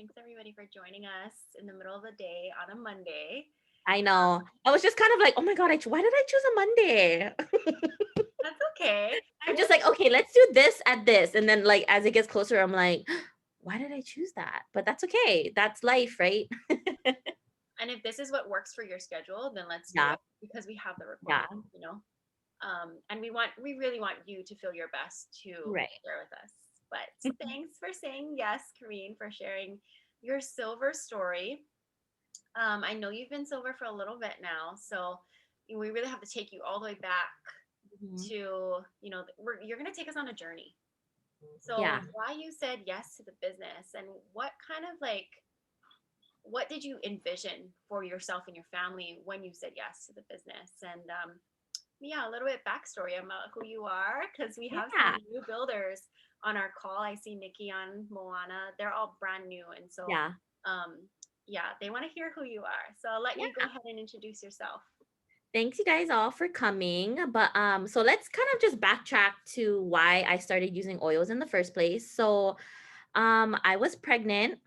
Thanks everybody for joining us in the middle of the day on a Monday. I know. I was just kind of like, oh my God, why did I choose a Monday? That's okay. I'm just like, okay, let's do this at this. And then like as it gets closer, I'm like, why did I choose that? But that's okay. That's life, right? And if this is what works for your schedule, then let's do Yeah. it because we have the Yeah. recording. And we really want you to feel your best to Right. share with us. But thanks for saying yes, Corinne, for sharing your silver story. I know you've been silver for a little bit now, so we really have to take you all the way back Mhm. to, you're going to take us on a journey. So, Yeah. why you said yes to the business and what kind of like, what did you envision for yourself and your family when you said yes to the business? And yeah, a little bit backstory about who you are because we have some Yeah. new builders on our call. I see Nikki on Moana. They're all brand new. And so, Yeah. um, yeah, they want to hear who you are. So I'll let you go Yeah. ahead and introduce yourself. Thanks you guys all for coming. But so let's kind of just backtrack to why I started using oils in the first place. So I was pregnant,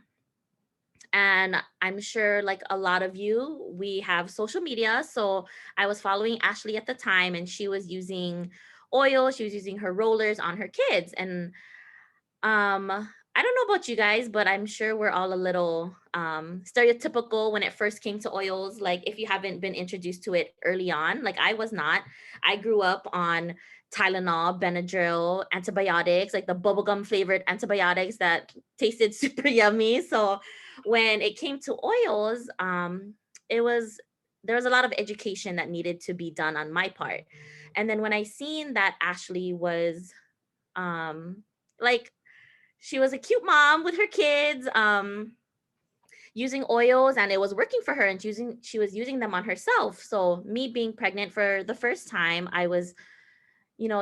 and I'm sure like a lot of you, we have social media. So I was following Ashley at the time, and she was using oil, she was using her rollers on her kids. And I don't know about you guys, but I'm sure we're all a little stereotypical when it first came to oils. Like if you haven't been introduced to it early on, like I was not. I grew up on Tylenol, Benadryl, antibiotics, like the bubblegum flavored antibiotics that tasted super yummy. So when it came to oils, it was there was a lot of education that needed to be done on my part. And then when I seen that Ashley was like she was a cute mom with her kids, using oils, and it was working for her, and she was using them on herself. So me being pregnant for the first time, I was,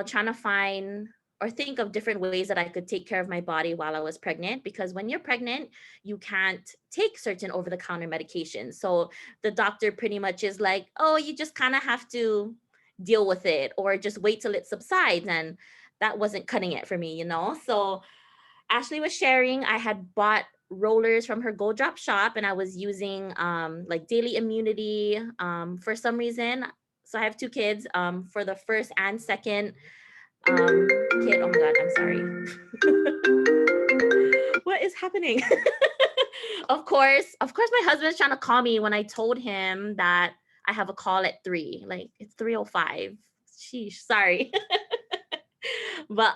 trying to find or think of different ways that I could take care of my body while I was pregnant, because when you're pregnant, you can't take certain over the counter medications. So the doctor pretty much is like, oh, you just kind of have to deal with it or just wait till it subsides. And that wasn't cutting it for me. So Ashley was sharing, I had bought rollers from her Gold Drop shop, and I was using like daily immunity for some reason. So I have two kids, for the first and second kid. Oh my God, I'm sorry. What is happening? Of course, my husband's trying to call me when I told him that I have a call at 3. Like it's 3:05. Sheesh, sorry. But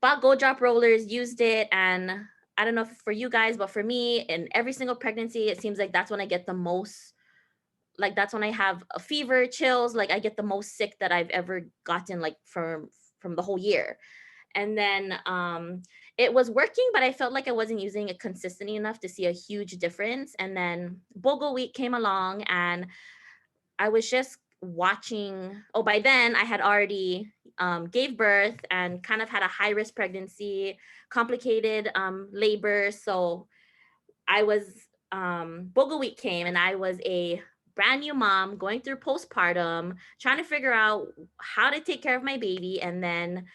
bought Gold Drop rollers, used it, and I don't know if for you guys, but for me, in every single pregnancy, it seems like that's when I get the most. Like that's when I have a fever, chills. Like I get the most sick that I've ever gotten, like from the whole year. And then it was working, but I felt like I wasn't using it consistently enough to see a huge difference. And then BOGO week came along, and I was just watching. Oh, by then I had already gave birth and kind of had a high risk pregnancy, complicated labor. So I was, Bogle week came, and I was a brand new mom going through postpartum, trying to figure out how to take care of my baby. And then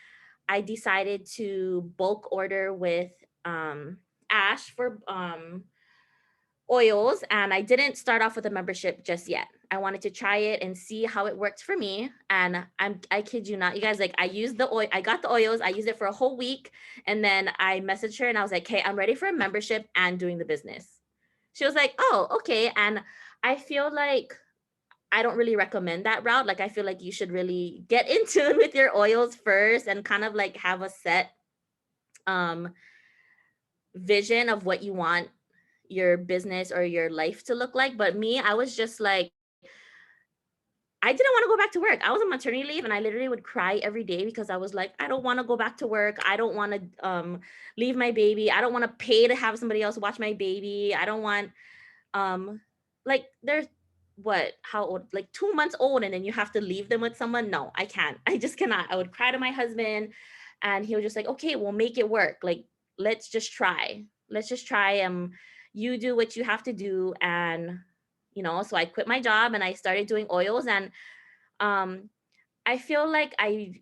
I decided to bulk order with Ash for oils, and I didn't start off with a membership just yet. I wanted to try it and see how it worked for me. And I kid you not, you guys, like I used the oil, I got the oils, I used it for a whole week, and then I messaged her and I was like, "Hey, I'm ready for a membership and doing the business." She was like, "Oh, okay." And I feel like I don't really recommend that route. Like I feel like you should really get in tune with your oils first and kind of like have a set um vision of what you want your business or your life to look like. But me, I was just like, I didn't want to go back to work. I was on maternity leave, and I literally would cry every day because I was like, I don't want to go back to work. I don't want to leave my baby. I don't want to pay to have somebody else watch my baby. I don't want um like there's what how old, like 2 months old, and then you have to leave them with someone. No, I can't. I just cannot. I would cry to my husband, and he was just like, okay, we'll make it work. Like let's just try. You do what you have to do. And so I quit my job and I started doing oils. And um I feel like I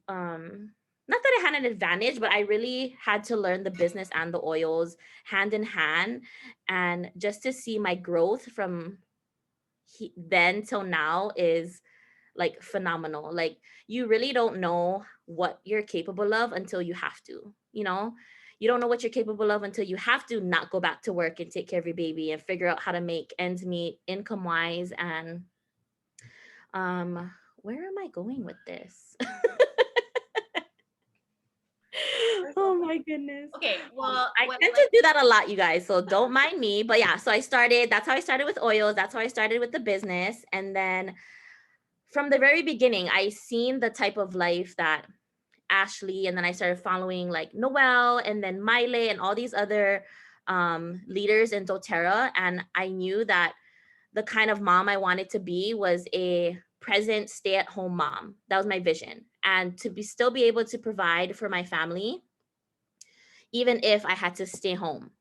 not that I had an advantage, but I really had to learn the business and the oils hand in hand. And just to see my growth from then till now is like phenomenal. Like, you really don't know what you're capable of until you have to, you know? You don't know what you're capable of until you have to not go back to work and take care of your baby and figure out how to make ends meet income wise. And um where am I going with this? We're so Oh fun. my goodness. Okay, well, I what tend like to do that a lot, you guys, so don't mind me. But yeah, so that's how I started with oils. That's how I started with the business. And then from the very beginning, I seen the type of life that Ashley, and then I started following like Noelle and then Miley and all these other leaders in doTERRA. And I knew that the kind of mom I wanted to be was a present stay-at-home mom. That was my vision. And to be still be able to provide for my family, even if I had to stay home.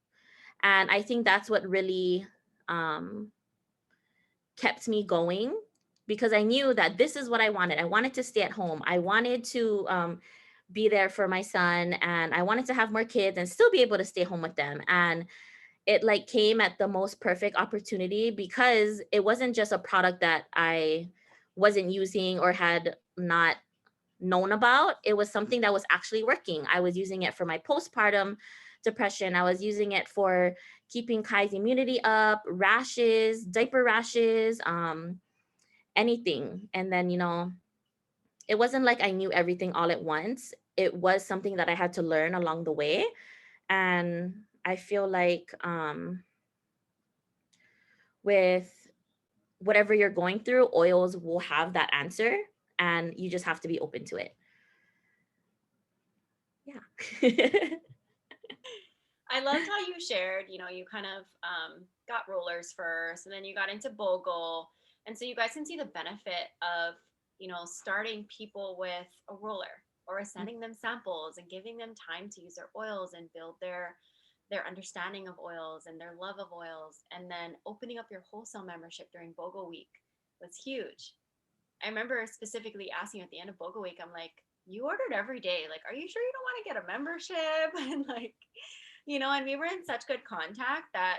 And I think that's what really um, kept me going, because I knew that this is what I wanted. I wanted to stay at home. I wanted to be there for my son, and I wanted to have more kids and still be able to stay home with them. And it like came at the most perfect opportunity, because it wasn't just a product that I wasn't using or had not known about. It was something that was actually working. I was using it for my postpartum depression. I was using it for keeping Kai's immunity up, rashes, diaper rashes, anything. And then, it wasn't like I knew everything all at once. It was something that I had to learn along the way. And I feel like with whatever you're going through, oils will have that answer, and you just have to be open to it. Yeah. I loved how you shared, you kind of got rollers first and then you got into Bogle. And so you guys can see the benefit of, starting people with a roller or sending them samples and giving them time to use their oils and build their understanding of oils and their love of oils. And then opening up your wholesale membership during Bogle Week was huge. I remember specifically asking at the end of Bogle Week, I'm like, you ordered every day. Like, are you sure you don't want to get a membership? And like, and we were in such good contact that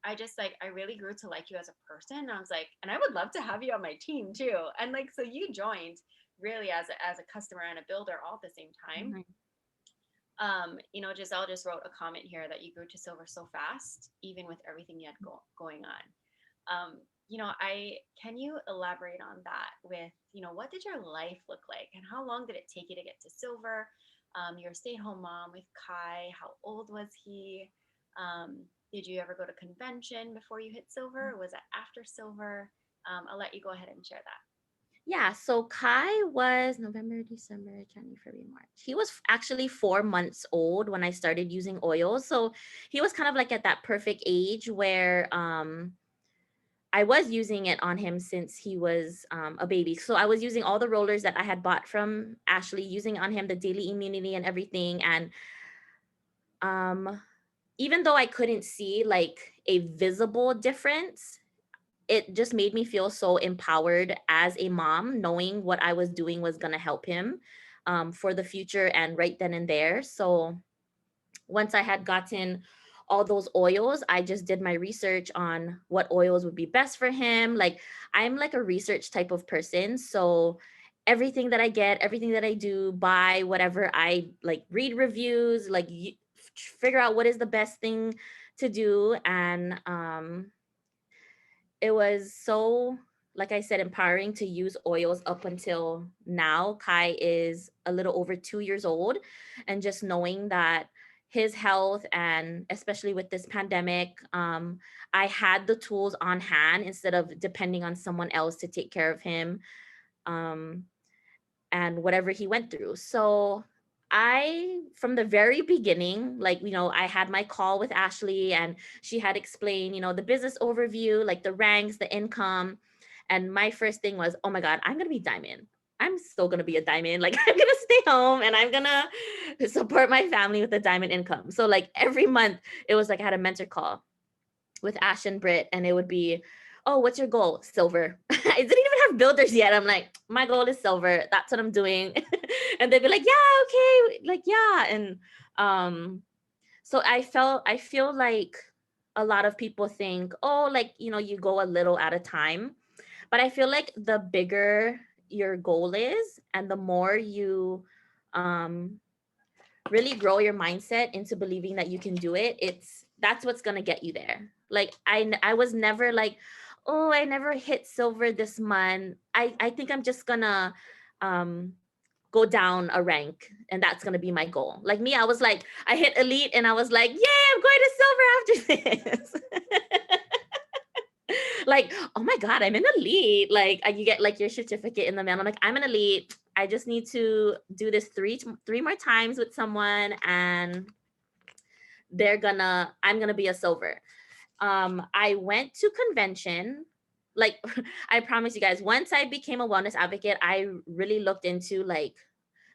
I just like, I really grew to like you as a person. And I was like, and I would love to have you on my team too. And like, so you joined really as a customer and a builder all at the same time. Mhm. Giselle just wrote a comment here that you grew to silver so fast, even with everything you had going on. I can you elaborate on that with, what did your life look like and how long did it take you to get to silver? You're a stay-at-home mom with Kai. How old was he? Did you ever go to convention before you hit silver? Or was it after silver? I'll let you go ahead and share that. Yeah, so Kai was November, December, January, February, March. He was actually 4 months old when I started using oils. So he was kind of like at that perfect age where I was using it on him since he was a baby. So I was using all the rollers that I had bought from Ashley, using on him the daily immunity and everything. And um, even though I couldn't see like a visible difference, it just made me feel so empowered as a mom, knowing what I was doing was going to help him for the future and right then and there. So once I had gotten all those oils, I just did my research on what oils would be best for him. Like, I'm like a research type of person. So everything that I get, everything that I do, buy, whatever, I like read reviews, like figure out what is the best thing to do. And it was so, like I said, empowering to use oils up until now. Kai is a little over 2 years old, and just knowing that his health, and especially with this pandemic, I had the tools on hand instead of depending on someone else to take care of him. um, and whatever he went through. So I, from the very beginning, like, I had my call with Ashley, and she had explained, the business overview, like the ranks, the income. And my first thing was, oh my God, I'm going to be diamond. I'm still going to be a diamond. Like, I'm going to stay home and I'm going to support my family with a diamond income. So like every month it was like I had a mentor call with Ash and Britt, and it would be, oh, what's your goal? Silver. I didn't even have builders yet. I'm like, my goal is silver. That's what I'm doing. And they'd be like, yeah, okay, like, yeah. And um so I feel like a lot of people think, oh, like, you go a little at a time. But I feel like the bigger your goal is and the more you um really grow your mindset into believing that you can do it, that's what's going to get you there. Like I was never like, oh, I never hit silver this month. I think I'm just going to um go down a rank and that's going to be my goal. Like me, I was like, I hit elite and I was like, yeah, I'm going to silver after this. Like, oh my god, I'm an elite. Like you get like your certificate in the mail. I'm like, I'm an elite. I just need to do this three more times with someone and I'm gonna be a silver. I went to convention. Like I promise you guys, once I became a wellness advocate, I really looked into like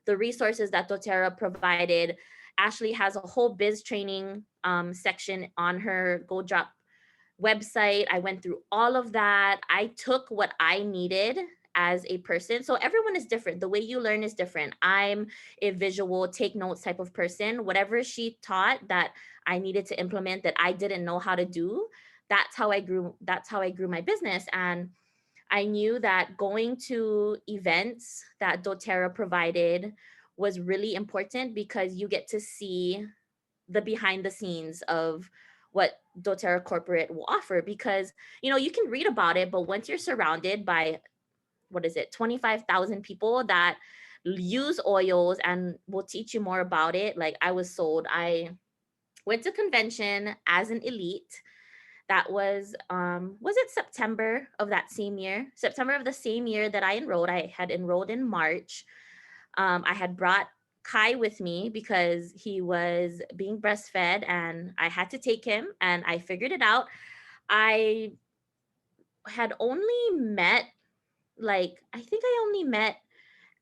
the resources that doTERRA provided. Ashley has a whole biz training section on her Gold Drop website. I went through all of that. I took what I needed as a person. So everyone is different. The way you learn is different. I'm a visual, take notes type of person. Whatever she taught that I needed to implement that I didn't know how to do, that's how I grew my business. And I knew that going to events that doTERRA provided was really important because you get to see the behind the scenes of what doTERRA corporate will offer. Because you can read about it, but once you're surrounded by, what is it, 25,000 people that use oils and will teach you more about it, like I was sold. I went to convention as an elite. That was it September of that same year, September of the same year that I enrolled. I had enrolled in March. I had brought Kai with me because he was being breastfed and I had to take him, and I figured it out. I had only met, like, I think I only met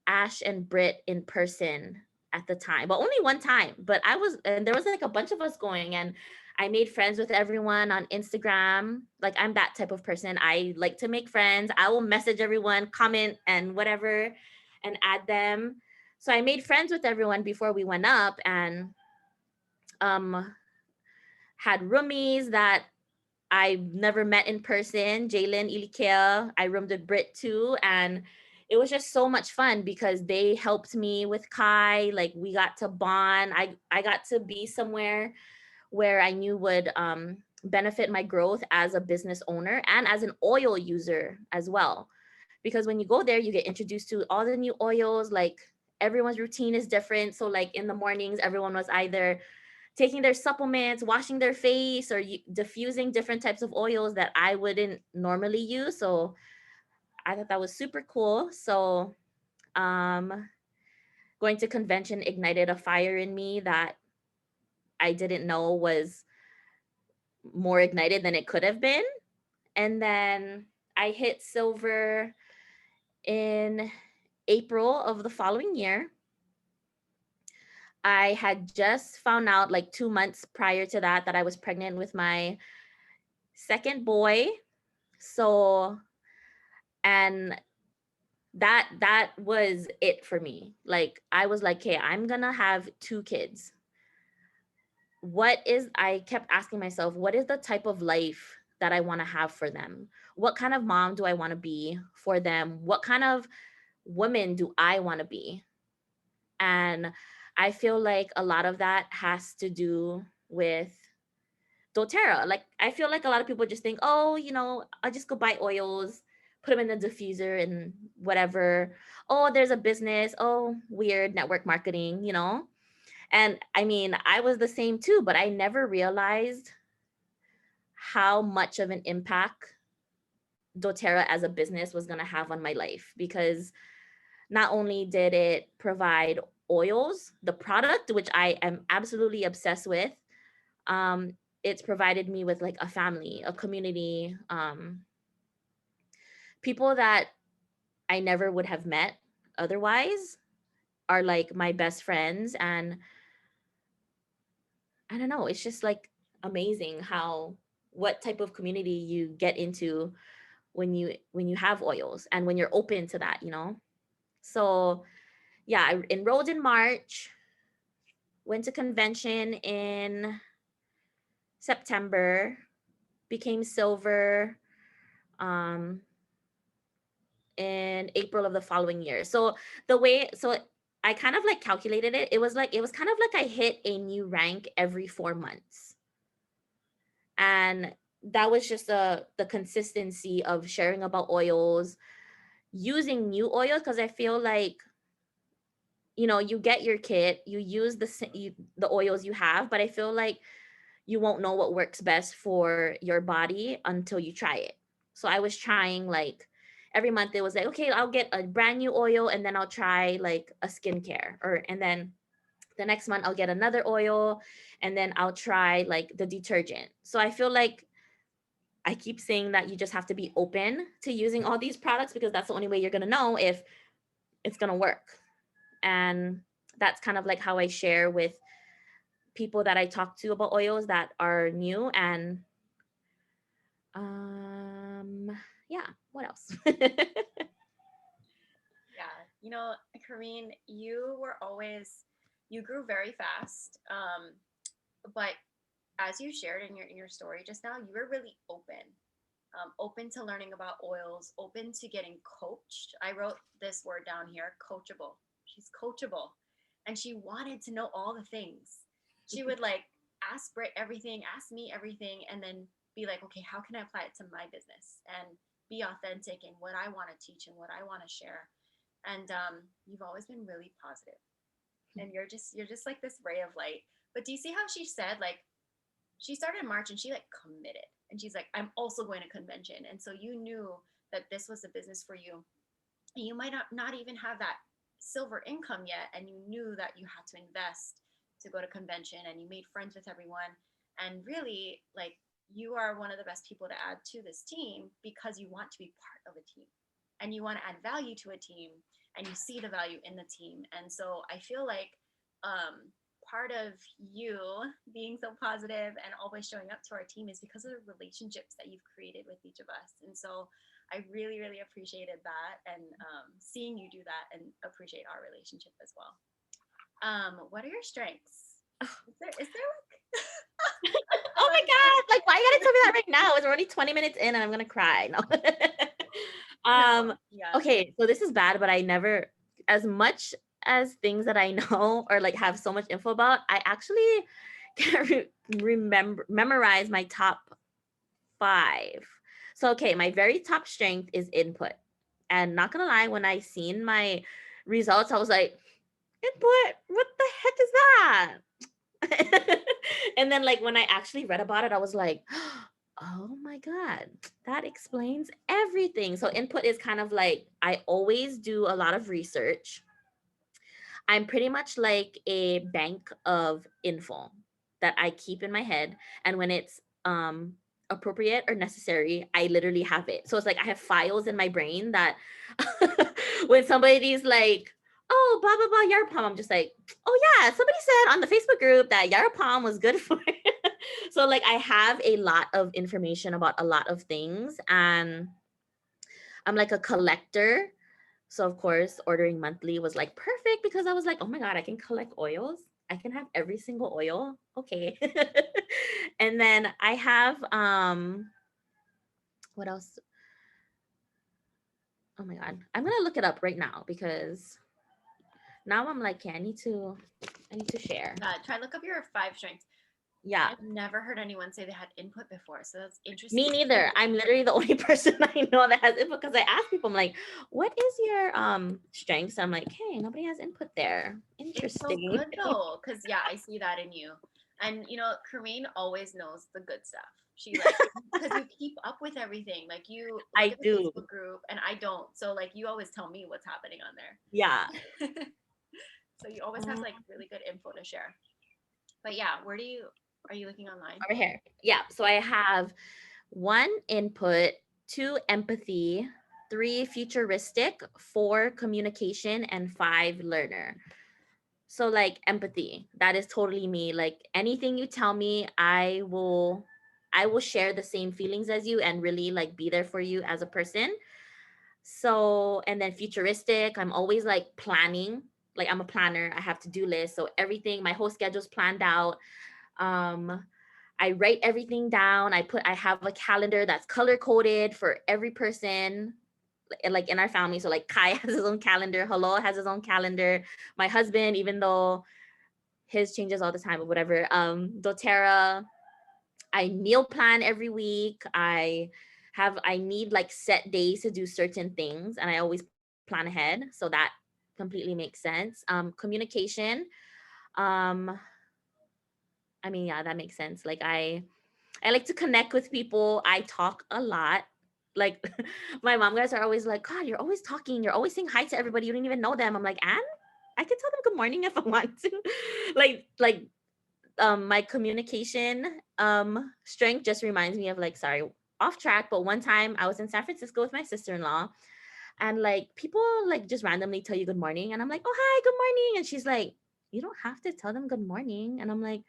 Ash and Britt in person at the time, but only one time. But and there was like a bunch of us going, and I made friends with everyone on Instagram. Like, I'm that type of person. I like to make friends. I will message everyone, comment, and whatever, and add them. So I made friends with everyone before we went up, and um, had roomies that I never met in person, Jalen, Ilikia. I roomed with Britt too. And it was just so much fun because they helped me with Kai. Like, we got to bond. I got to be somewhere where I knew would benefit my growth as a business owner and as an oil user as well. Because when you go there, you get introduced to all the new oils. Like, everyone's routine is different. So like in the mornings, everyone was either taking their supplements, washing their face, or diffusing different types of oils that I wouldn't normally use. So I thought that was super cool. So um, going to convention ignited a fire in me that I didn't know was more ignited than it could have been. And then I hit silver in April of the following year. I had just found out like 2 months prior to that I was pregnant with my second boy. So, and that was it for me. Like, I was like, okay, I'm gonna have two kids. I kept asking myself, what is the type of life that I want to have for them? What kind of mom do I want to be for them? What kind of woman do I want to be? And I feel like a lot of that has to do with doTERRA. Like, I feel like a lot of people just think, oh, I'll just go buy oils, put them in the diffuser and whatever. Oh, there's a business. Oh, weird network marketing. And I mean, I was the same too, but I never realized how much of an impact doTERRA as a business was going to have on my life. Because not only did it provide oils, the product, which I am absolutely obsessed with, um, it's provided me with like a family, a community, people that I never would have met otherwise are like my best friends. And I don't know, it's just like amazing how what type of community you get into when you have oils and when you're open to that. So yeah, I enrolled in March, went to convention in September, became silver um in April of the following year. So I kind of like calculated it. It was kind of like I hit a new rank every 4 months. And that was just the consistency of sharing about oils, using new oils, because I feel like, you get your kit, you use the oils you have, but I feel like you won't know what works best for your body until you try it. So I was trying like every month. It was like, okay, I'll get a brand new oil, and then I'll try like a skincare, and then the next month I'll get another oil, and then I'll try like the detergent. So I feel like I keep saying that you just have to be open to using all these products, because that's the only way you're going to know if it's going to work. And that's kind of like how I share with people that I talk to about oils that are new. And um yeah, what else? Yeah, Karine, you grew very fast. But as you shared in your story just now, you were really open to learning about oils, open to getting coached. I wrote this word down here, coachable. She's coachable. And she wanted to know all the things. She would like ask Britt everything, ask me everything, and then be like, okay, how can I apply it to my business? And be authentic in what I want to teach and what I want to share. And you've always been really positive. And you're just like this ray of light. But do you see how she said like she started in March and she like committed and she's like, I'm also going to convention. And so you knew that this was a business for you. And you might not even have that silver income yet. And you knew that you had to invest to go to convention and you made friends with everyone. And really, like, you are one of the best people to add to this team because you want to be part of a team and you want to add value to a team and you see the value in the team. And so I feel like part of you being so positive and always showing up to our team is because of the relationships that you've created with each of us. And so I really, really appreciated that and seeing you do that and appreciate our relationship as well. What are your strengths? Is there like Oh my god, like why you gotta tell me that right now? It's already 20 minutes in and I'm gonna cry. No. no, um yeah, okay, so this is bad, but I never, as much as things that I know or like have so much info about, I actually can't remember memorize my top 5. So okay, my very top strength is input. And not gonna lie, when I seen my results, I was like, input, what the heck is that? And then like when I actually read about it, I was like, oh my god, that explains everything. So input is kind of like, I always do a lot of research. I'm pretty much like a bank of info that I keep in my head, and when it's appropriate or necessary, I literally have it. So it's like I have files in my brain that when somebody's like, oh, blah blah blah, yarrow palm, I'm just like, oh yeah, somebody said on the Facebook group that yarrow palm was good for so like I have a lot of information about a lot of things, and I'm like a collector. So of course, ordering monthly was like perfect because I was like, oh my god, I can collect oils. I can have every single oil. Okay. And then I have what else? Oh my god. I'm going to look it up right now because now I'm like, okay, I need to share. try look up your 5 strengths. Yeah. I've never heard anyone say they had input before, so that's interesting. Me neither. I'm literally the only person I know that has input because I ask people, I'm like, what is your strengths? I'm like, hey, nobody has input there. It's so Interesting. good though, because yeah, I see that in you. And Corinne always knows the good stuff. She like because you keep up with everything. Like you look I at the do. Facebook group and I don't. So like you always tell me what's happening on Yeah. there. So you always have like really good info to share. But yeah, where do you are you looking online? Over here. Yeah. So I have 1 input, 2 empathy, 3 futuristic, 4 communication, and 5 learner. So like empathy, that is totally me. Like anything you tell me, I will share the same feelings as you and really like be there for you as a person. So, and then futuristic, I'm always like planning. like I'm a planner. I have to do lists. So everything, my whole schedule's planned out. Um, I write everything down. I have a calendar that's color coded for every person like in our family. So like Kai has his own calendar, Hello has his own calendar. My husband, even though his changes all the time or whatever. doTERRA, I meal plan every week. I need like set days to do certain things and I always plan ahead. So that completely makes sense. Communication. Um, I mean, yeah, that makes sense. Like I like to connect with people. I talk a lot. Like my mom guys are always like, God, you're always talking. You're always saying hi to everybody. You don't even know them. I'm like, Anne, I can tell them good morning if I want to. like my communication strength just reminds me of like, sorry, off track, but one time I was in San Francisco with my sister-in-law and like people like just randomly tell you good morning and I'm like, oh hi, good morning. And she's like, you don't have to tell them good morning. And I'm like,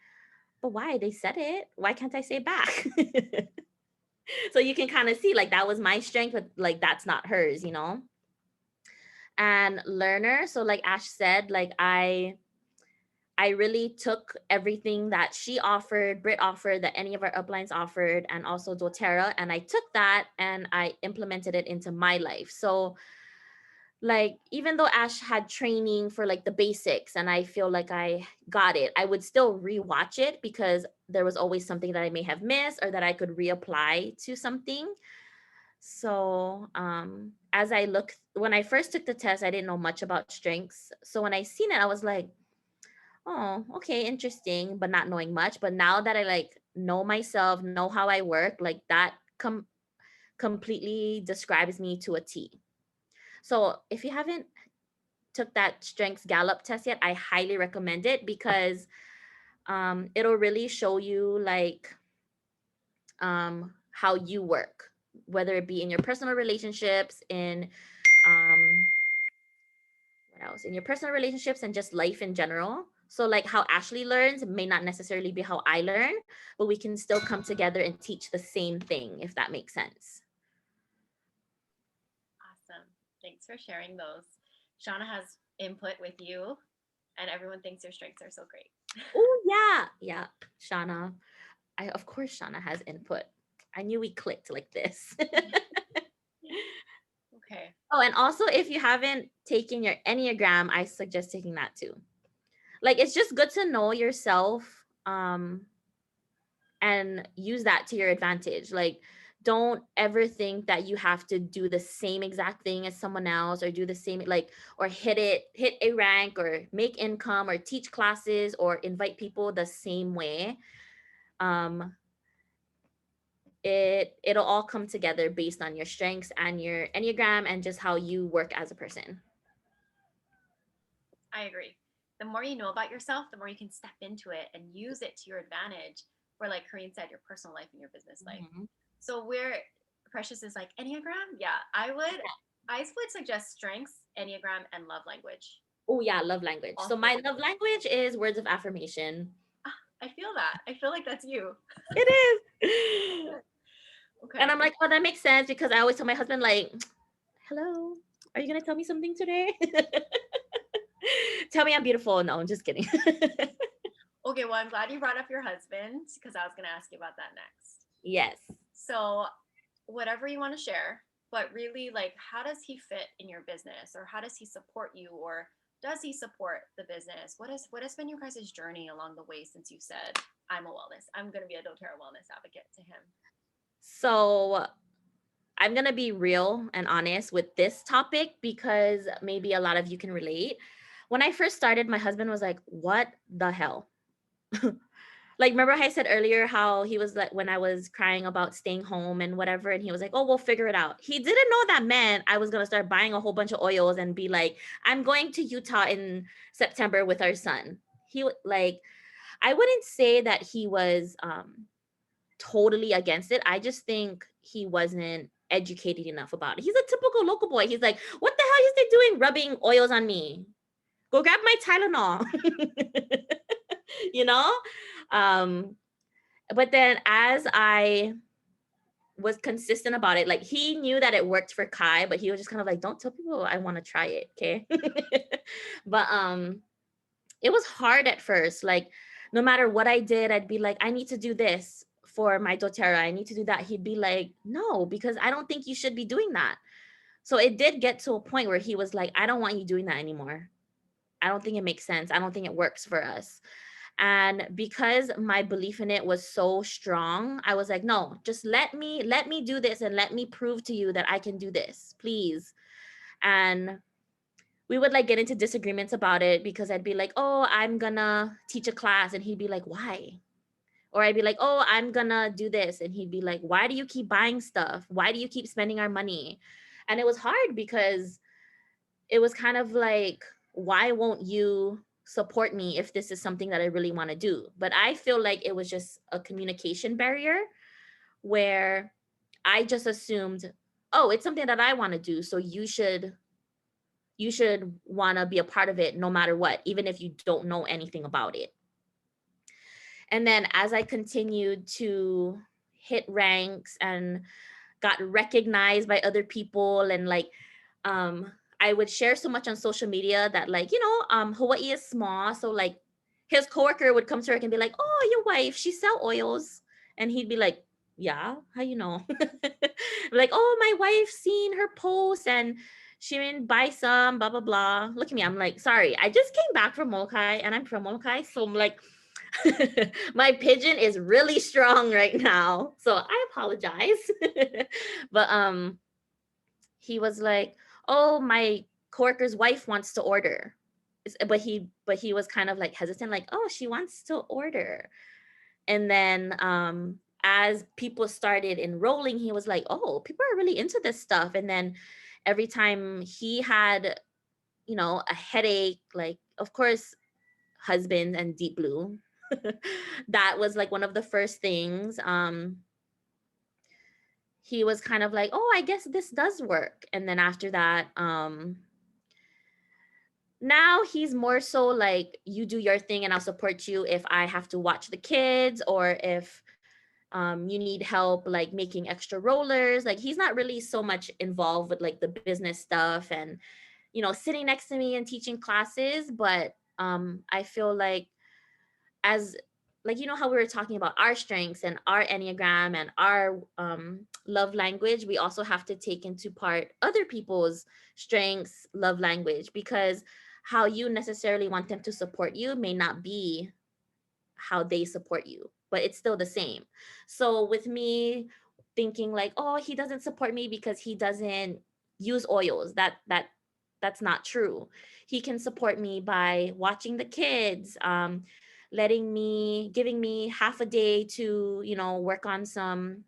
but why? They said it. Why can't I say it back? So you can kind of see like that was my strength, but like that's not hers, you know? And learner. So like Ash said, like I really took everything that she offered, Britt offered, that any of our uplines offered, and also doTERRA, and I took that and I implemented it into my life. So like even though Ash had training for like the basics and I feel like I got it, I would still rewatch it because there was always something that I may have missed or that I could reapply to something. So as I look, when I first took the test, I didn't know much about strengths. So when I seen it, I was like, oh, okay, interesting, but not knowing much. But now that I like know myself, know how I work, like that completely describes me to a T. So if you haven't took that strengths Gallup test yet, I highly recommend it because it'll really show you like how you work, whether it be in your personal relationships, in um, what else, in your personal relationships, and just life in general. So like how Ashley learns may not necessarily be how I learn, but we can still come together and teach the same thing, if that makes sense. Awesome. Thanks for sharing those. Shauna has input with you, and everyone thinks your strengths are so great. Oh yeah, yeah, Shauna. I of course Shauna has input. I knew we clicked like this. Okay. Oh, and also if you haven't taken your Enneagram, I suggest taking that too. Like it's just good to know yourself and use that to your advantage. Like don't ever think that you have to do the same exact thing as someone else or do the same like or hit a rank or make income or teach classes or invite people the same way. Um it'll all come together based on your strengths and your Enneagram and just how you work as a person. I agree. The more you know about yourself, the more you can step into it and use it to your advantage for, like Corinne said, your personal life and your business life. Mhm. So where Precious is like Enneagram, yeah, I would suggest strengths, Enneagram, and love language. Oh yeah, love language. All So my three. love language is words of affirmation. Ah, I feel that. I feel like that's you. It is. And Okay. I'm like, oh, that makes sense because I always tell my husband, like, hello, are you gonna tell me something today? Tell me I'm beautiful. No, I'm just kidding. Okay, well, I'm glad you brought up your husband because I was going to ask you about that next. Yes. So, whatever you want to share, but really, like, how does he fit in your business, or how does he support you, or does he support the business? What has been your guys' journey along the way since you said I'm going to be a doTERRA wellness advocate to him? So I'm gonna be real and honest with this topic because maybe a lot of you can relate. When I first started, my husband was like, what the hell? Like remember how I said earlier how he was like when I was crying about staying home and whatever, and he was like, oh, we'll figure it out. He didn't know that meant I was gonna start buying a whole bunch of oils and be like, I'm going to Utah in September with our son. Like I wouldn't say that he was totally against it. I just think he wasn't educated enough about it. He's a typical local boy. He's like, what the hell is they doing rubbing oils on me? Go grab my Tylenol. you know? Um, but then as I was consistent about it. Like he knew that it worked for Kai, but he was just kind of like, don't tell people I want to try it, okay? But it was hard at first. Like no matter what I did, I'd be like, I need to do this for my doTERRA. I need to do that. He'd be like, no, because I don't think you should be doing that. So it did get to a point where he was like, I don't want you doing that anymore. I don't think it makes sense. I don't think it works for us. And because my belief in it was so strong, I was like, no, just let me do this and let me prove to you that I can do this, please. And we would like get into disagreements about it because I'd be like, oh, I'm gonna teach a class. And he'd be like, why? Or I'd be like, oh, I'm gonna do this. And he'd be like, why do you keep buying stuff? Why do you keep spending our money? And it was hard because it was kind of like, why won't you support me if this is something that I really want to do? But I feel like it was just a communication barrier where I just assumed, oh, it's something that I want to do. So you should want to be a part of it no matter what, even if you don't know anything about it. And then as I continued to hit ranks and got recognized by other people, and like I would share so much on social media that, like, Hawaii is small, so like his coworker would come to work and be like, oh, your wife, she sell oils. And he'd be like, yeah, how you know? Like, oh, my wife seen her post and she didn't buy some, blah blah blah. Look at me, I'm like, sorry, I just came back from Molokai and I'm from Molokai, so I'm like, my pigeon is really strong right now, so I apologize. But he was like, oh, my coworker's wife wants to order. But he was kind of like hesitant, like, oh, she wants to order. And then as people started enrolling, he was like, oh, people are really into this stuff. And then every time he had, a headache, like, of course, husband and deep blue, that was like one of the first things. He was kind of like, oh, I guess this does work. And then after that, now he's more so like, you do your thing and I'll support you if I have to watch the kids, or if you need help like making extra rollers. Like he's not really so much involved with like the business stuff and sitting next to me and teaching classes. But I feel like, as like, how we were talking about our strengths and our enneagram and our love language, we also have to take into part other people's strengths, love language, because how you necessarily want them to support you may not be how they support you, but it's still the same. So with me thinking like, oh, he doesn't support me because he doesn't use oils, that's not true. He can support me by watching the kids, giving me half a day to work on some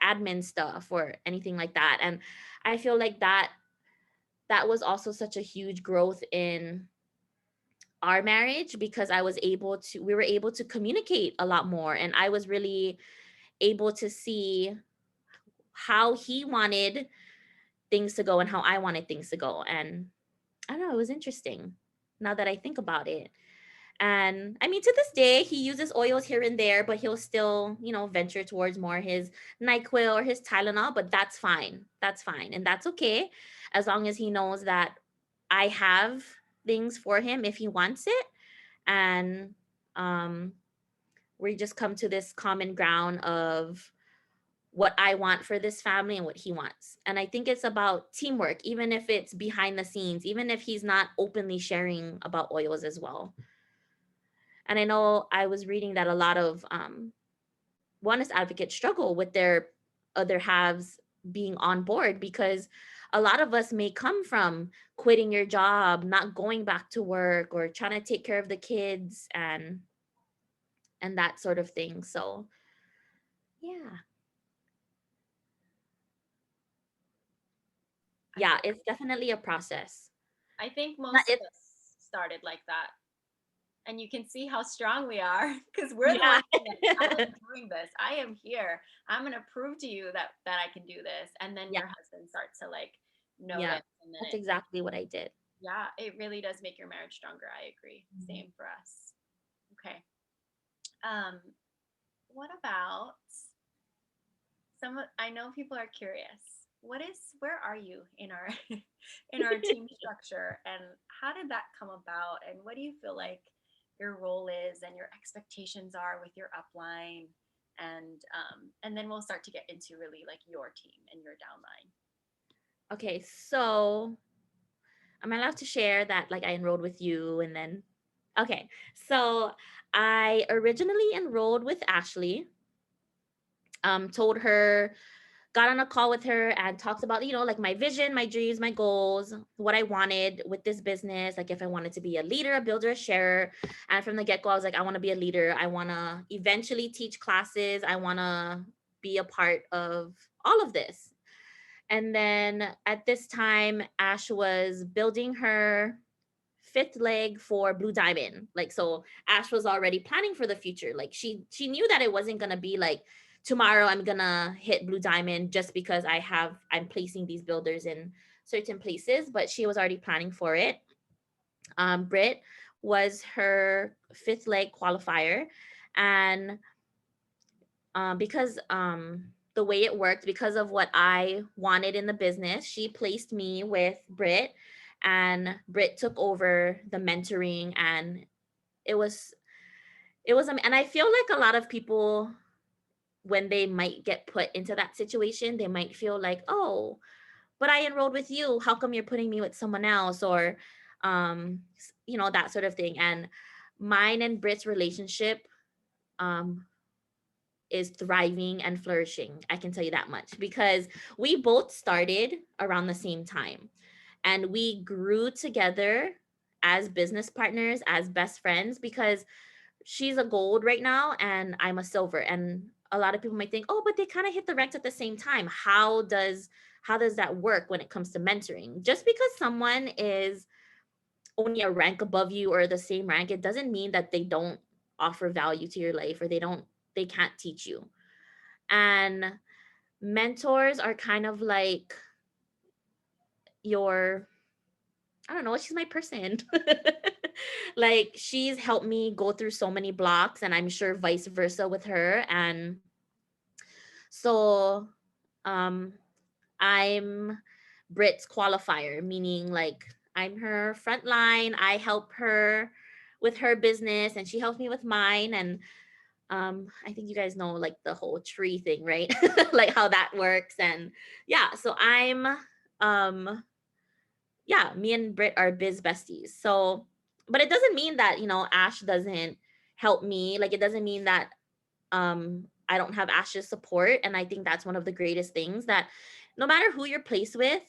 admin stuff or anything like that. And I feel like that was also such a huge growth in our marriage, because we were able to communicate a lot more, and I was really able to see how he wanted things to go and how I wanted things to go. And I don't know, it was interesting now that I think about it. And I mean, to this day, he uses oils here and there, but he'll still, venture towards more his NyQuil or his Tylenol, but that's fine. That's fine. And that's okay, as long as he knows that I have things for him if he wants it. And um, we just come to this common ground of what I want for this family and what he wants. And I think it's about teamwork, even if it's behind the scenes, even if he's not openly sharing about oils as well. And I know I was reading that a lot of wellness advocates struggle with their other halves being on board, because a lot of us may come from quitting your job, not going back to work, or trying to take care of the kids and that sort of thing. So yeah. I Yeah, think it's definitely a process. I think Not most of it. us started like that. And you can see how strong we are because we're the Yeah. ones saying, I am doing this. I am here. I'm gonna prove to you that I can do this. And then Yeah. your husband starts to like Yeah. notice, and then That's exactly what I did. yeah, it really does make your marriage stronger. I agree. Mhm. Same for us. Okay. Um, what about I know people are curious. Where are you in our in our team structure, and how did that come about, and what do you feel like your role is and your expectations are with your upline, and then we'll start to get into really like your team and your downline. Okay, so am I allowed to share that like I enrolled with you and then okay. So I originally enrolled with Ashley. Told her, got on a call with her and talked about, like my vision, my dreams, my goals, what I wanted with this business, like if I wanted to be a leader, a builder, a sharer. And from the get-go, I was like, I want to be a leader. I want to eventually teach classes. I want to be a part of all of this. And then at this time, Ash was building her fifth leg for Blue Diamond. Like, so Ash was already planning for the future. Like she knew that it wasn't gonna be like tomorrow I'm gonna hit Blue Diamond just because I'm placing these builders in certain places, but she was already planning for it. Brit was her fifth leg qualifier, and because the way it worked, because of what I wanted in the business, she placed me with Brit, and Brit took over the mentoring, and it was and I feel like a lot of people, when they might get put into that situation, they might feel like, oh, but I enrolled with you, how come you're putting me with someone else, or that sort of thing. And mine and Brit's relationship um is thriving and flourishing. I can tell you that much because we both started around the same time and we grew together as business partners, as best friends, because she's a gold right now and I'm a silver. And a lot of people might think, oh, but they kind of hit the ranks at the same time. How does that work when it comes to mentoring? Just because someone is only a rank above you or the same rank, it doesn't mean that they don't offer value to your life or they can't teach you. And mentors are kind of like your, I don't know, she's my person. Like she's helped me go through so many blocks, and I'm sure vice versa with her. And so um I'm Brit's qualifier, meaning like I'm her front line. I help her with her business and she helps me with mine. And I think you guys know like the whole tree thing, right? Like how that works. And yeah, so um yeah, me and Britt are biz besties. So, but it doesn't mean that, Ash doesn't help me. Like it doesn't mean that I don't have Ash's support. And I think that's one of the greatest things, that no matter who you're placed with,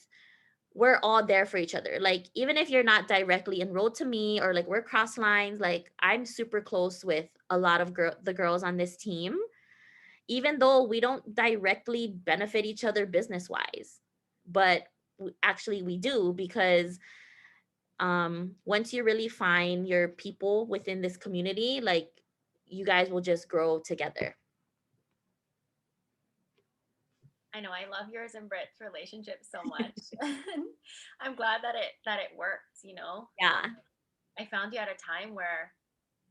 we're all there for each other. Like even if you're not directly enrolled to me, or like we're cross lines, like I'm super close with a lot of the girls on this team, even though we don't directly benefit each other business wise. But actually we do, because once you really find your people within this community, like you guys will just grow together. I know I love yours and Britt's relationship so much. I'm glad that it works. Yeah. I found you at a time where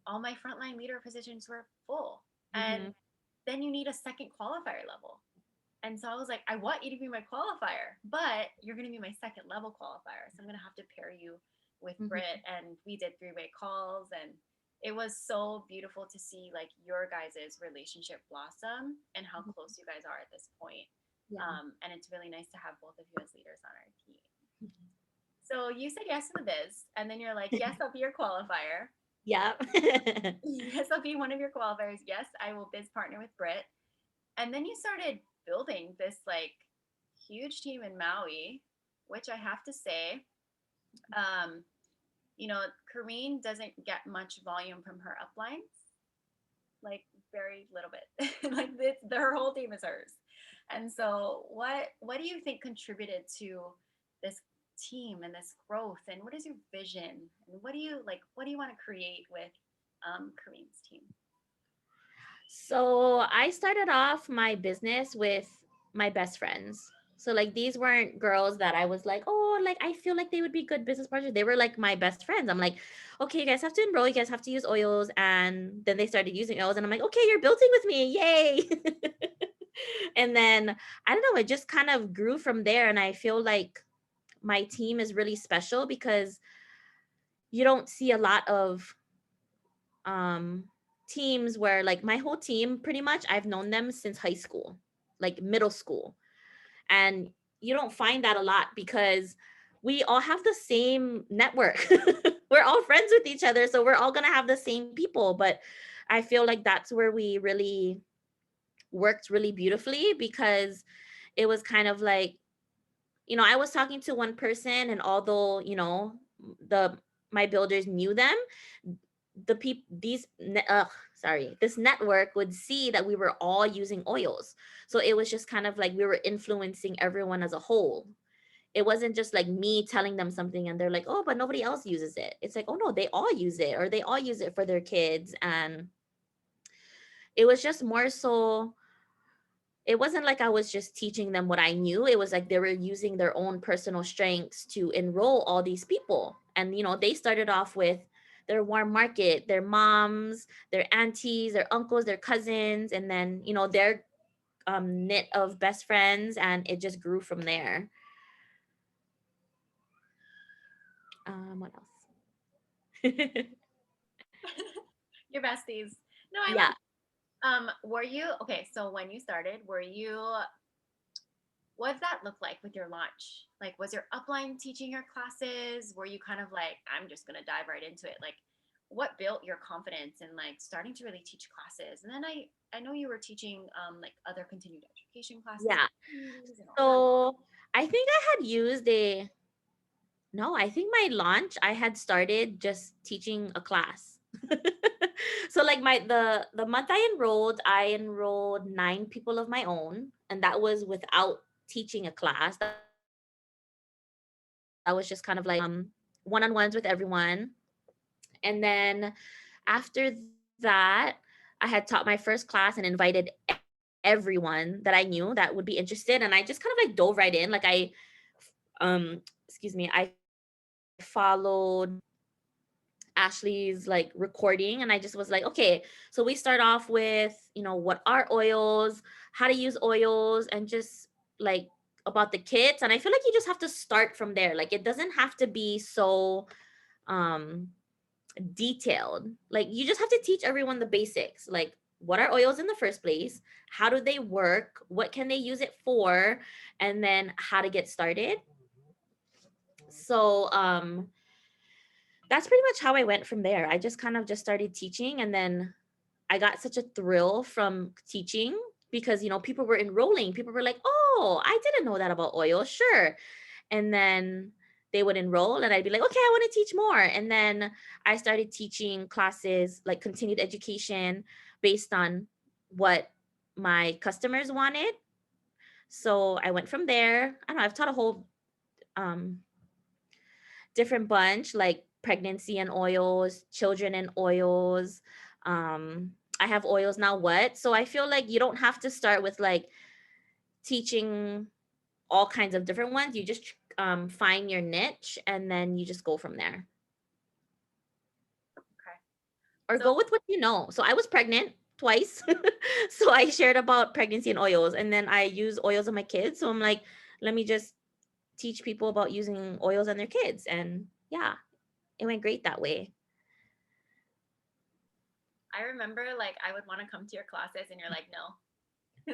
all my frontline leader positions were full, Mm-hmm. and then you need a second qualifier level. And so I was like, I want you to be my qualifier, but you're going to be my second level qualifier. So I'm going to have to pair you with Mm-hmm. Britt. And we did 3-way calls. And it was so beautiful to see like your guys' relationship blossom and how close you guys are at this point. Yeah. And it's really nice to have both of you as leaders on our team. So you said yes to the biz, and then you're like, yes, I'll be your qualifier. Yeah. Yes, I'll be one of your qualifiers. Yes, I will biz partner with Britt. And then you started building this like huge team in Maui, which I have to say, um, Corinne doesn't get much volume from her uplines, like very little bit. Like her whole team is hers. And so, what do you think contributed to this team and this growth? And what is your vision? And what do you like? What do you want to create with Corinne's team? So I started off my business with my best friends. So like these weren't girls that I was like, oh, like I feel like they would be good business partners. They were like my best friends. I'm like, okay, you guys have to enroll, you guys have to use oils. And then they started using oils and I'm like, okay, you're building with me. Yay. And then I don't know, it just kind of grew from there. And I feel like my team is really special because you don't see a lot of um teams where like my whole team pretty much I've known them since high school, like middle school. And you don't find that a lot because we all have the same network. We're all friends with each other, so we're all going to have the same people, but I feel like that's where we really worked really beautifully because it was kind of like, I was talking to one person, and although, the my builders knew them, the people this network would see that we were all using oils. So it was just kind of like we were influencing everyone as a whole. It wasn't just like me telling them something and they're like, oh, but nobody else uses it. It's like, oh no, they all use it, or they all use it for their kids. And it was just more so, it wasn't like I was just teaching them what I knew. It was like they were using their own personal strengths to enroll all these people. And, they started off with their warm market, their moms, their aunties, their uncles, their cousins, and then, their knit of best friends. And it just grew from there. What else? Your besties. No, I Yeah. love. Were you okay? So when you started, were you? What did that look like with your launch? Like, was your upline teaching your classes? Were you kind of like, I'm just gonna dive right into it? Like, what built your confidence in like starting to really teach classes? And then I know you were teaching like other continued education classes Yeah. and all that. So I think I had used a no, I think my launch, I had started just teaching a class. So like the month I enrolled 9 people of my own, and that was without teaching a class. That was just kind of like one-on-ones with everyone. And then after that, I had taught my first class and invited everyone that I knew that would be interested, and I just kind of like dove right in. Like I followed Ashley's like recording, and I just was like, okay, so we start off with, what are oils, how to use oils, and just like about the kits. And I feel like you just have to start from there. Like it doesn't have to be so um detailed. Like you just have to teach everyone the basics. Like what are oils in the first place? How do they work? What can they use it for? And then how to get started. So that's pretty much how I went from there. I just kind of just started teaching, and then I got such a thrill from teaching because, people were enrolling. People were like, "Oh, I didn't know that about oil." Sure. And then they would enroll, and I'd be like, "Okay, I want to teach more." And then I started teaching classes like continued education based on what my customers wanted. So I went from there. I don't know, I've taught a whole um different bunch, like pregnancy and oils, children and oils. I have oils now what? So I feel like you don't have to start with like teaching all kinds of different ones. You just find your niche, and then you just go from there. Okay. Or So go with what you know. So I was pregnant twice. So I shared about pregnancy and oils, and then I use oils on my kids. So I'm like, let me just teach people about using oils on their kids. And yeah, it went great that way. I remember like I would want to come to your classes and you're like, no,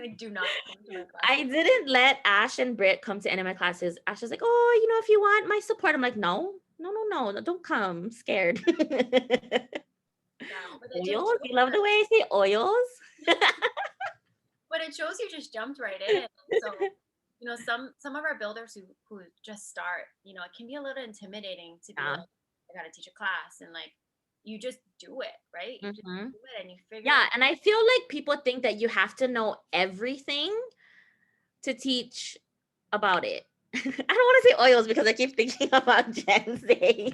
like do not come to my I classes. didn't let Ash and Britt come to any of my classes. Ash was like, "Oh, if you want my support." I'm like, "No, no, no, no, no, don't come. I'm scared." Yeah, but it just Oils? You love the way I say oils? but it shows you just jumped right in. So, some of our builders who just start, it can be a little intimidating to be Yeah. like, I gotta teach a class and like you just do it, right? You just Hmm. do it and you figure Yeah, it. and I feel like people think that you have to know everything to teach about it. I don't want to say oils because I keep thinking about Jen saying.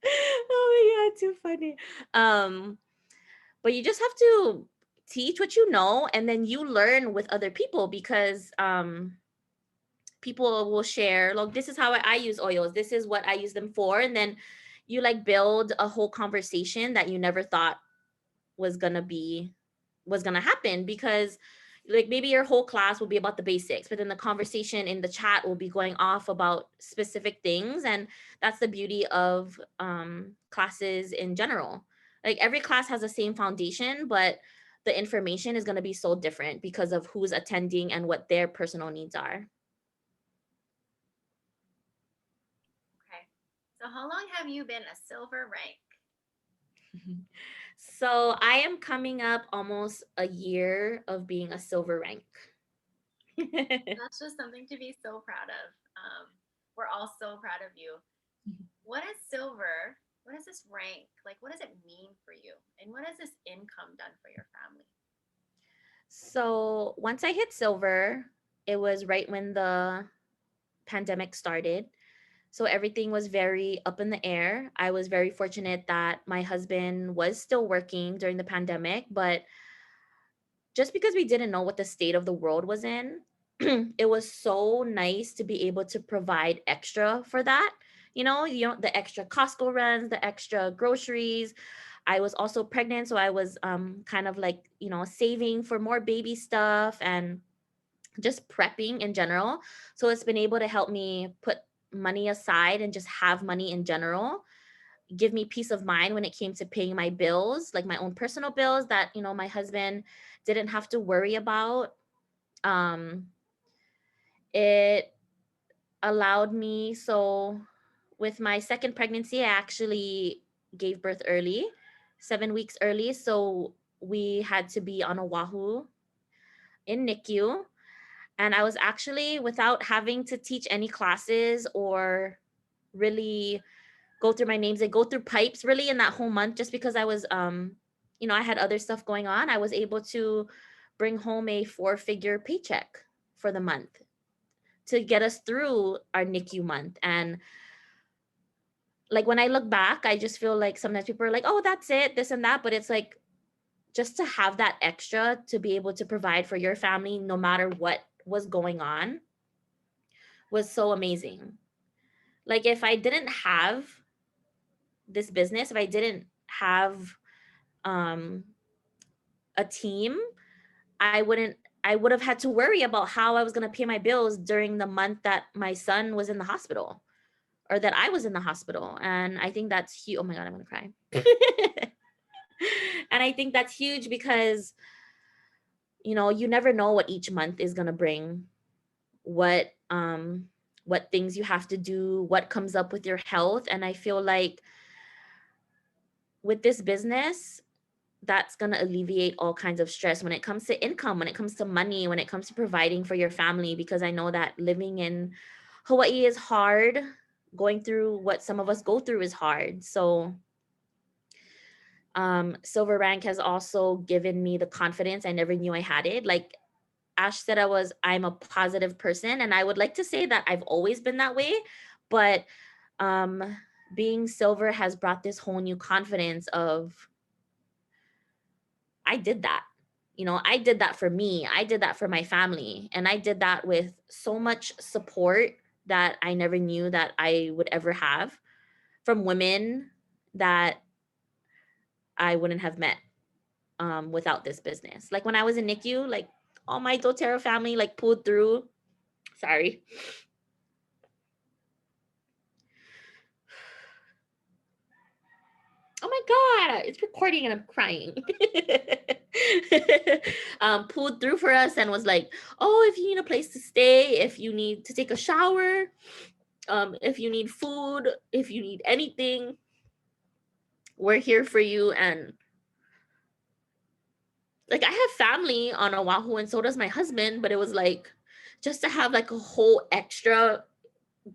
Oh my god, too funny. Um, but you just have to teach what you know, and then you learn with other people because people will share like, this is how I use oils, this is what I use them for, and then you like build a whole conversation that you never thought was gonna be was going to happen, because like maybe your whole class will be about the basics, but then the conversation in the chat will be going off about specific things. And that's the beauty of classes in general. Like every class has the same foundation, but the information is going to be so different because of who's attending and what their personal needs are. Okay. So how long have you been a silver rank? So I am coming up almost a year of being a silver rank. That's just something to be so proud of. We're all so proud of you. What is silver? What is this rank? Like, what does it mean for you? And what has this income done for your family? So once I hit silver, it was right when the pandemic started. So everything was very up in the air. I was very fortunate that my husband was still working during the pandemic, but just because we didn't know what the state of the world was in, it was so nice to be able to provide extra for that. The extra Costco runs, the extra groceries. I was also pregnant, so I was kind of like, saving for more baby stuff and just prepping in general. So it's been able to help me put money aside and just have money in general, give me peace of mind when it came to paying my bills, like my own personal bills that, my husband didn't have to worry about. It allowed me, so with my second pregnancy, I actually gave birth early, 7 weeks early. So we had to be on Oahu in NICU. And I was actually, without having to teach any classes or really go through my names and go through pipes really in that whole month, just because I was I had other stuff going on, I was able to bring home a 4-figure paycheck for the month to get us through our NICU month. And like when I look back, I just feel like sometimes people are like, oh, that's it, this and that, but it's like, just to have that extra to be able to provide for your family no matter what was going on was so amazing. Like if I didn't have this business, if I didn't have um a team, I would have had to worry about how I was going to pay my bills during the month that my son was in the hospital, or that I was in the hospital. And I think that's huge. Oh my god, I'm going to cry. And I think that's huge because you never know what each month is going to bring, what things you have to do, what comes up with your health. And I feel like with this business, that's going to alleviate all kinds of stress when it comes to income, when it comes to money, when it comes to providing for your family, because I know that living in Hawaii is hard. Going through what some of us go through is hard. So Silver Rank has also given me the confidence I never knew I had it. Like Ash said, I'm a positive person, and I would like to say that I've always been that way, but um being silver has brought this whole new confidence of, I did that. I did that for me. I did that for my family. And I did that with so much support that I never knew that I would ever have from women that I wouldn't have met without this business. Like when I was in NICU, like all my doTERRA family like pulled through. Sorry. Oh my god, it's recording and I'm crying. Pulled through for us and was like, oh, if you need a place to stay, if you need to take a shower, if you need food, if you need anything, we're here for you. And like I have family on Oahu and so does my husband, but it was like just to have like a whole extra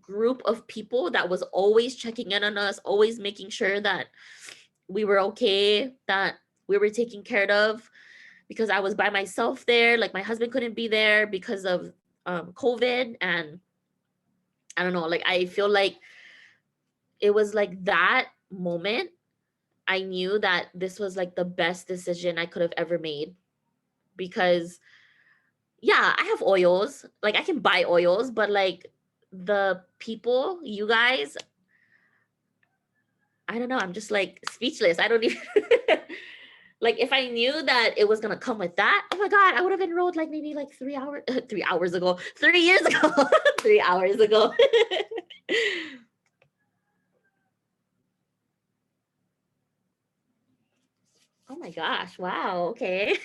group of people that was always checking in on us, always making sure that we were okay, that we were taken care of, because I was by myself there. Like my husband couldn't be there because of COVID. And I don't know, like I feel like it was like that moment I knew that this was like the best decision I could have ever made. Because yeah, I have oils, like I can buy oils, but like the people, you guys, I don't know, I'm just like speechless. I don't even Like if I knew that it was gonna come with that, oh my god, I would have enrolled like maybe like 3 hours, 3 hours ago, 3 years ago, 3 hours ago. Oh my gosh! Wow. Okay.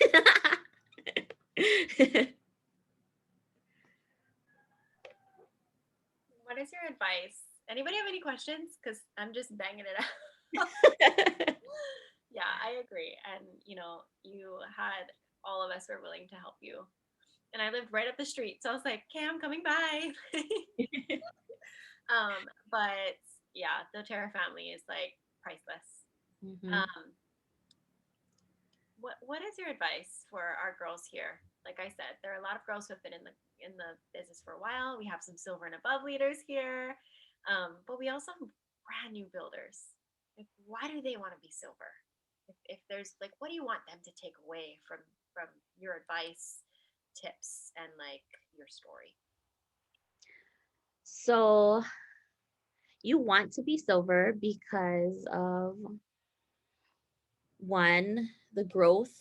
What is your advice? Anybody have any questions? Because I'm just banging it out. Yeah, I agree. And you had all of us were willing to help you. And I lived right up the street. So I was like, okay, I'm coming by. But yeah, the Terra family is like priceless. Mhm. Um, what is your advice for our girls here? Like I said, there are a lot of girls who have been in the business for a while. We have some silver and above leaders here, but we also have brand new builders. Like, why do they want to be silver? If there's like, what do you want them to take away from your advice, tips, and like your story? So you want to be silver because of one, the growth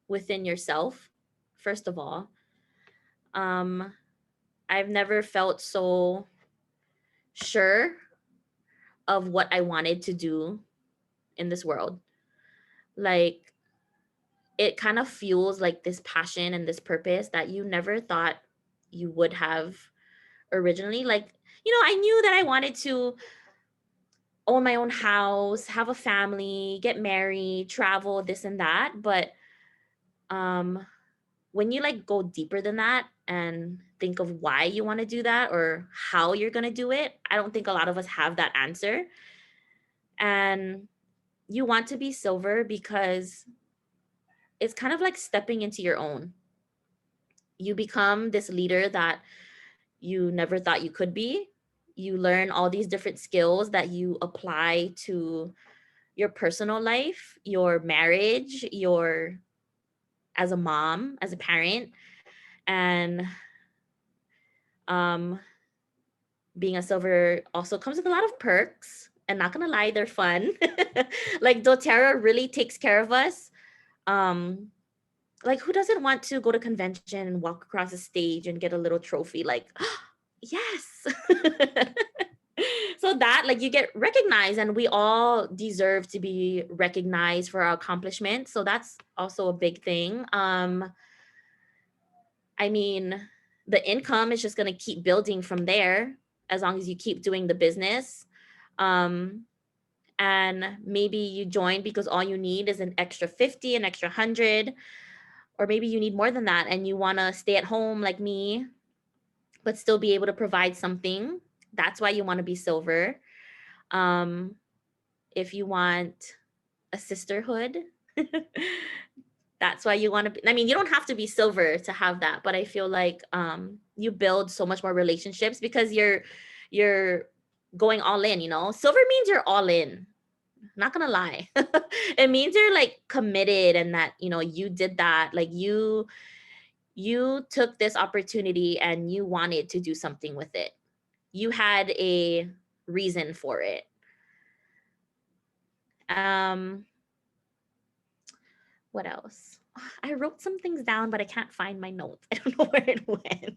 within yourself, first of all. Um, I've never felt so sure of what I wanted to do in this world. Like it kind of fuels like this passion and this purpose that you never thought you would have originally. Like, I knew that I wanted to own my own house, have a family, get married, travel, this and that, but um when you like go deeper than that and think of why you want to do that or how you're going to do it, I don't think a lot of us have that answer. And you want to be silver because it's kind of like stepping into your own. You become this leader that you never thought you could be. You learn all these different skills that you apply to your personal life, your marriage, your as a mom, as a parent, and um being a silver also comes with a lot of perks. And not gonna lie, they're fun. Like doTERRA really takes care of us. Um, like who doesn't want to go to convention and walk across the stage and get a little trophy? Like, yes. So that like you get recognized, and we all deserve to be recognized for our accomplishments. So that's also a big thing. I mean, the income is just going to keep building from there as long as you keep doing the business. Um, and maybe you join because all you need is an extra 50, an extra 100, or maybe you need more than that and you want to stay at home like me, but still be able to provide something. That's why you want to be silver. Um, if you want a sisterhood, that's why you want to be. I mean, you don't have to be silver to have that, but I feel like you build so much more relationships because you're going all in. Silver means you're all in. Not gonna lie. It means you're like committed, and that you did that. Like you took this opportunity and you wanted to do something with it. You had a reason for it. um what else? I wrote some things down, but I can't find my notes. I don't know where it went.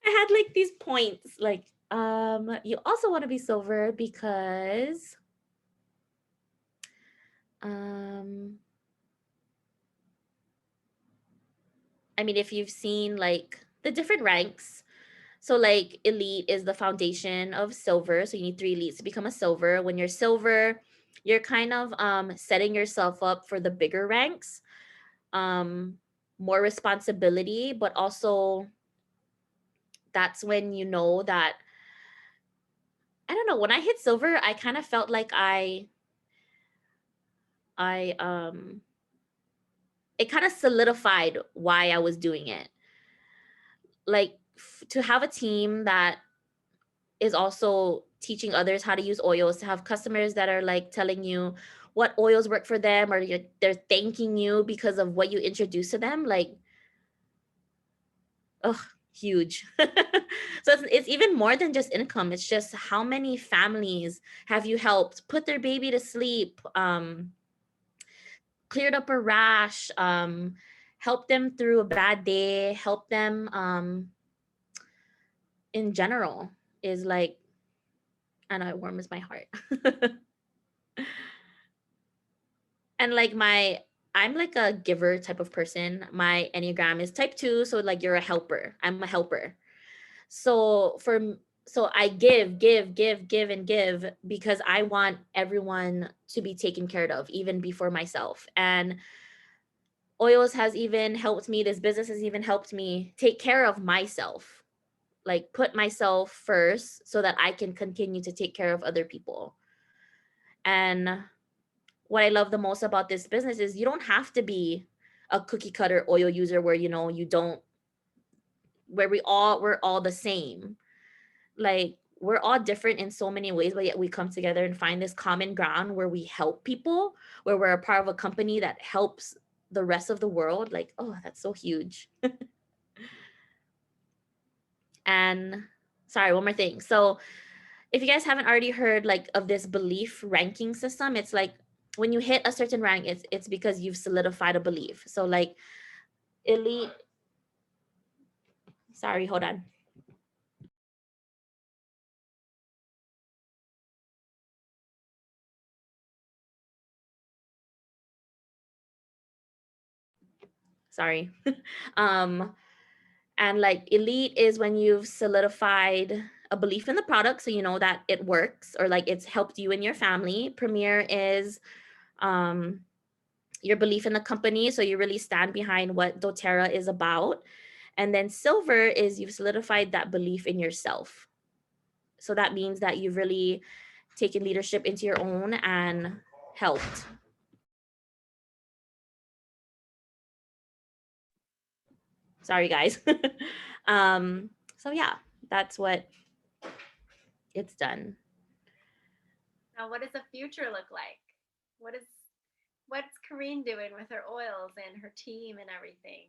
I had like these points like you also want to be silver because um I mean, if you've seen like the different ranks, so like elite is the foundation of silver, so you need 3 elites to become a silver. When you're silver, you're kind of setting yourself up for the bigger ranks, um more responsibility, but also that's when you know that I don't know, when I hit silver, I kind of felt like I it kind of solidified why I was doing it. Like to have a team that is also teaching others how to use oils, to have customers that are like telling you what oils work for them, or they're thanking you because of what you introduced to them, like, oh, huge. So it's even more than just income. It's just how many families have you helped put their baby to sleep, cleared up a rash, helped them through a bad day, helped them in general is like, I know it warms my heart. And like I'm like a giver type of person. My Enneagram is type 2, so like you're a helper. I'm a helper. So so I give and give because I want everyone to be taken care of even before myself. And oils has even helped me, this business has even helped me take care of myself, like put myself first so that I can continue to take care of other people. And what I love the most about this business is you don't have to be a cookie cutter oil user where you don't, where we're all the same. Like we're all different in so many ways, but yet we come together and find this common ground where we help people, where we're a part of a company that helps the rest of the world. Like, oh, that's so huge. And sorry, one more thing. So if you guys haven't already heard like of this belief ranking system, it's like when you hit a certain rank, it's because you've solidified a belief. So like elite, sorry, hold on. Sorry. um and like elite is when you've solidified a belief in the product, so you know that it works or like it's helped you and your family. Premier is um your belief in the company, so you really stand behind what doTERRA is about. And then silver is you've solidified that belief in yourself, so that means that you've really taken leadership into your own and helped. Sorry guys. So yeah, that's what it's done. Now, what does the future look like? What is what's Corinne doing with her oils and her team and everything?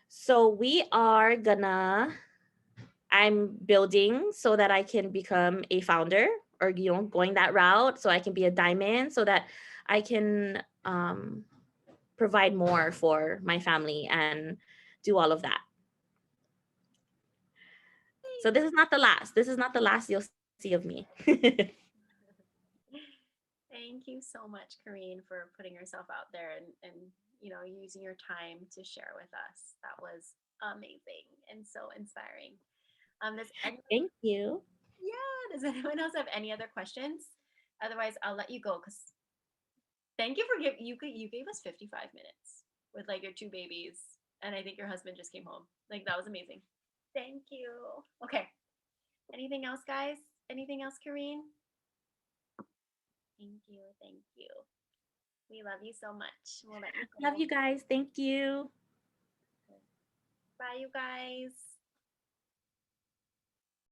So we are gonna, I'm building so that I can become a founder, or going that route so I can be a diamond so that I can provide more for my family and do all of that. So this is not the last. This is not the last you'll see of me. Thank you so much, Corinne, for putting yourself out there and using your time to share with us. That was amazing and so inspiring. Does any Thank you. Yeah, does anyone else have any other questions? Otherwise, I'll let you go because thank you for giving you gave us 55 minutes with like your two babies, and I think your husband just came home. Like that was amazing. Thank you. Okay. Anything else, guys? Anything else, Kareen? Thank you. Thank you. We love you so much. We'll let you Love go. you guys. Thank you. Bye, you guys.